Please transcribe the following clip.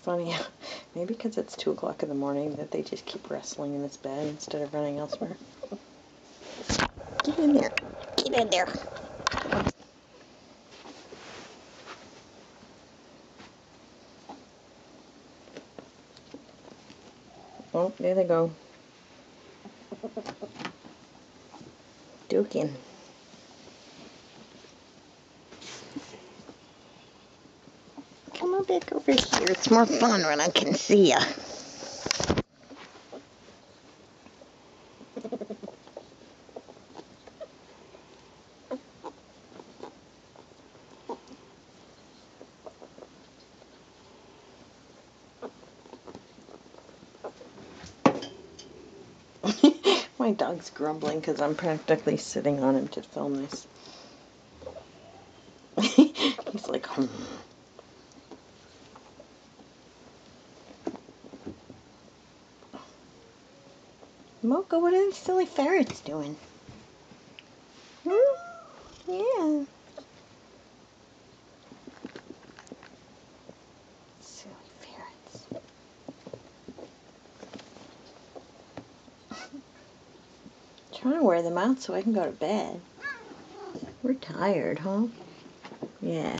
funny. Maybe because it's 2 o'clock in the morning that they just keep wrestling in this bed instead of running elsewhere. Get in there. Get in there. Oh, there they go. Duking. Come on back over here. It's more fun when I can see ya. My dog's grumbling because I'm practically sitting on him to film this. He's like, Mocha, what are these silly ferrets doing? Yeah. Silly ferrets. Trying to wear them out so I can go to bed. We're tired, huh? Yeah.